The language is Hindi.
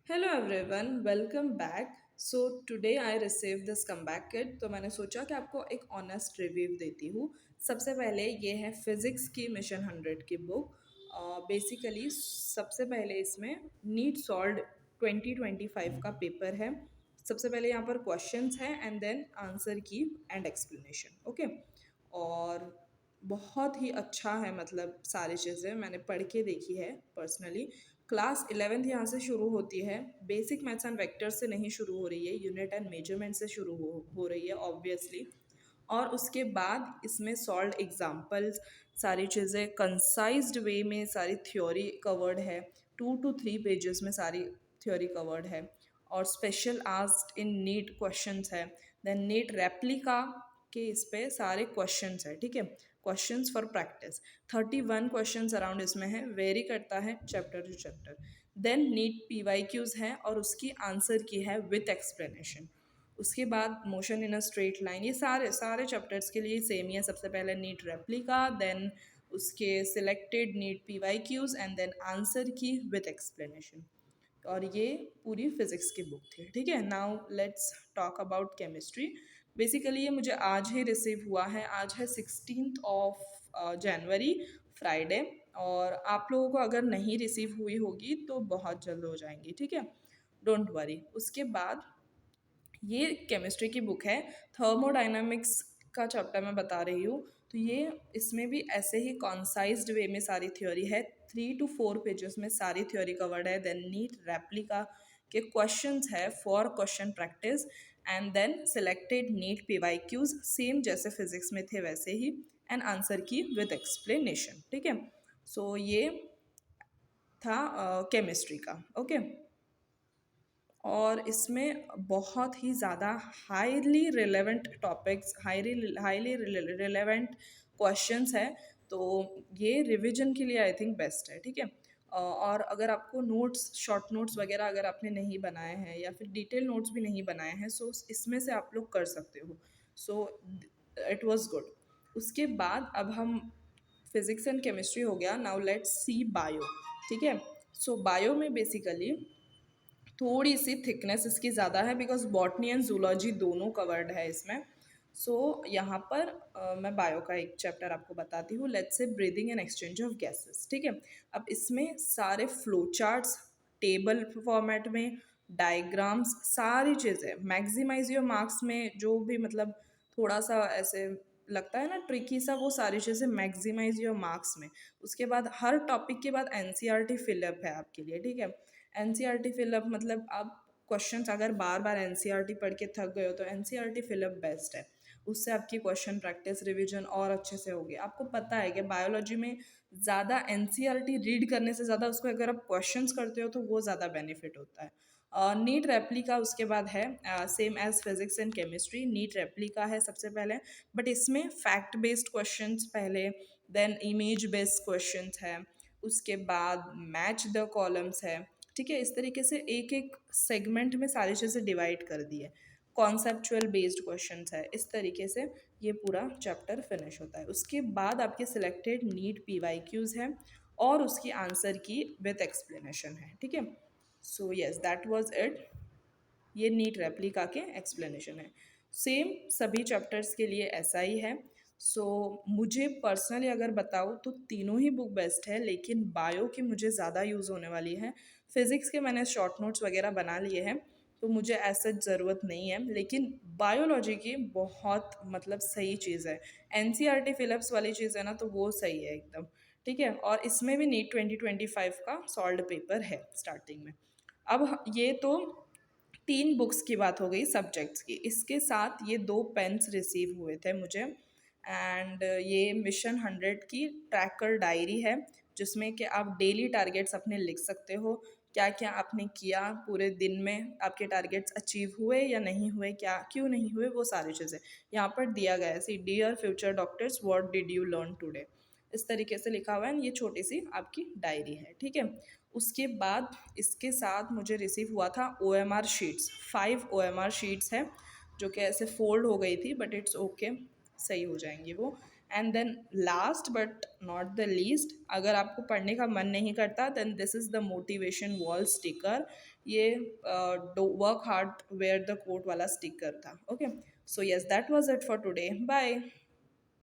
Hello everyone, welcome back. So today I receive this comeback kit. तो मैंने सोचा कि आपको एक ऑनेस्ट रिव्यू देती हूँ। सबसे पहले ये है फिज़िक्स की मिशन 100 की बुक। बेसिकली सबसे पहले इसमें नीट सॉल्व्ड 2025 का पेपर है। सबसे पहले यहाँ पर क्वेश्चंस हैं एंड देन आंसर की एंड एक्सप्लेनेशन। ओके। और बहुत ही अच्छा है, मतलब सारी चीज़ें मैंने पढ़ के देखी है पर्सनली। क्लास 11th यहाँ से शुरू होती है। बेसिक मैथ्स एंड वेक्टर से नहीं शुरू हो रही है, यूनिट एंड मेजरमेंट से शुरू हो रही है ऑब्वियसली। और उसके बाद इसमें सॉल्व एग्जाम्पल्स, सारी चीज़ें कंसाइज्ड वे में, सारी थ्योरी कवर्ड है। 2 to 3 पेजेस में सारी थ्योरी कवर्ड है। और special asked in NEET questions है। देन नीट रेप्लिका के इस पे सारे क्वेश्चंस है, ठीक है। Questions for practice 31 questions around इसमें है, वेरी करता है chapter to chapter. Then NEET PYQs है और उसकी आंसर की है विथ एक्सप्लेनेशन। उसके बाद motion in a straight line, ये सारे सारे चैप्टर्स के लिए सेम ही है। सबसे पहले नीट रेप्लिका, देन उसके selected NEET PYQs and then answer key with explanation. और ये पूरी फिजिक्स की बुक थी, ठीक है। Now let's talk about chemistry. Basically ये मुझे आज ही रिसीव हुआ है। आज है 16 जनवरी, फ्राइडे। और आप लोगों को अगर नहीं रिसीव हुई होगी तो बहुत जल्द हो जाएंगी, ठीक है। Don't worry. उसके बाद ये केमिस्ट्री की बुक है। थर्मोडाइनमिक्स का चैप्टर मैं बता रही हूँ। तो ये इसमें भी ऐसे ही कॉन्साइज्ड वे में सारी थ्योरी है। 3 to 4 पेजेस में सारी थ्योरी कवर्ड है। देन नीट रेप्लिका के क्वेश्चंस है for question practice and then selected NEET PYQs, same जैसे फिजिक्स में थे वैसे ही, and answer key with explanation, ठीक है। सो ये था केमिस्ट्री का, ओके। और इसमें बहुत ही ज़्यादा highly relevant topics, highly relevant questions हैं। तो ये रिवीजन के लिए आई थिंक बेस्ट है, ठीक है। और अगर आपको नोट्स, शॉर्ट नोट्स वगैरह अगर आपने नहीं बनाए हैं या फिर डिटेल नोट्स भी नहीं बनाए हैं, सो इसमें से आप लोग कर सकते हो। So it was good. उसके बाद अब हम, फिजिक्स एंड केमिस्ट्री हो गया, नाउ लेट्स सी बायो, ठीक है। सो बायो में बेसिकली थोड़ी सी थिकनेस इसकी ज़्यादा है बिकॉज बॉटनी एंड जूलॉजी दोनों कवर्ड है इसमें। सो यहाँ पर मैं बायो का एक चैप्टर आपको बताती हूँ। Let's say breathing and exchange of gases, ठीक है। अब इसमें सारे फ्लो चार्ट्स, टेबल फॉर्मेट में, डायग्राम्स, सारी चीज़ें मैक्सिमाइज योर मार्क्स में, जो भी मतलब थोड़ा सा ऐसे लगता है ना ट्रिकी सा, वो सारी चीज़ें मैक्सिमाइज योर मार्क्स में। उसके बाद हर टॉपिक के बाद एनसीईआरटी फिलअप है आपके लिए, ठीक है। एनसीईआरटी फिलअप मतलब आप क्वेश्चंस अगर बार बार एनसीईआरटी पढ़ के थक गए हो तो एनसीईआरटी फिलअप बेस्ट है। उससे आपकी क्वेश्चन प्रैक्टिस, रिवीजन और अच्छे से होगी। आपको पता है कि बायोलॉजी में ज़्यादा एनसीईआरटी रीड करने से ज़्यादा उसको अगर आप क्वेश्चंस करते हो तो वो ज़्यादा बेनिफिट होता है। नीट रेप्लिका उसके बाद है, same as physics and chemistry. NEET replica है सबसे पहले, बट इसमें फैक्ट बेस्ड क्वेश्चंस पहले, देन इमेज बेस्ड क्वेश्चंस है, उसके बाद मैच द कॉलम्स है, ठीक है। इस तरीके से एक एक सेगमेंट में सारी चीज़ें डिवाइड कर दी है। कॉन्सेप्चुअल बेस्ड क्वेश्चंस है। इस तरीके से ये पूरा चैप्टर फिनिश होता है। उसके बाद आपके सिलेक्टेड नीट पीवाईक्यूज है और उसकी आंसर की विथ एक्सप्लेनेशन है, ठीक है। सो यस, दैट वाज इट। ये नीट रेप्लिका के एक्सप्लेनेशन है। सेम सभी चैप्टर्स के लिए ऐसा ही है। सो मुझे पर्सनली अगर बताऊँ तो तीनों ही बुक बेस्ट है, लेकिन बायो की मुझे ज़्यादा यूज़ होने वाली है। फिज़िक्स के मैंने शॉर्ट नोट्स वगैरह बना लिए हैं तो मुझे ऐसा ज़रूरत नहीं है, लेकिन बायोलॉजी की बहुत मतलब सही चीज़ है। एनसीईआरटी फिलअप्स वाली चीज़ है ना, तो वो सही है एकदम, ठीक है। और इसमें भी नीट 2025 का सॉल्व पेपर है स्टार्टिंग में। अब ये तो 3 बुक्स की बात हो गई सब्जेक्ट्स की। इसके साथ ये 2 पेन्स रिसीव हुए थे मुझे। एंड ये मिशन 100 की ट्रैकर डायरी है, जिसमें कि आप डेली टारगेट्स अपने लिख सकते हो। क्या क्या आपने किया पूरे दिन में, आपके टारगेट्स अचीव हुए या नहीं हुए, क्या क्यों नहीं हुए, वो सारी चीज़ें यहाँ पर दिया गया है। See dear future doctors, what did you learn today, इस तरीके से लिखा हुआ है। ये छोटी सी आपकी डायरी है, ठीक है। उसके बाद इसके साथ मुझे रिसीव हुआ था OMR शीट्स। 5 OMR शीट्स है जो कि ऐसे फोल्ड हो गई थी, बट इट्स ओके, सही हो जाएंगी वो। And then last but not the least, अगर आपको पढ़ने का मन नहीं करता then this is the motivation wall sticker. ये work hard where the quote वाला स्टिकर था। Okay, so yes that was it for today, bye.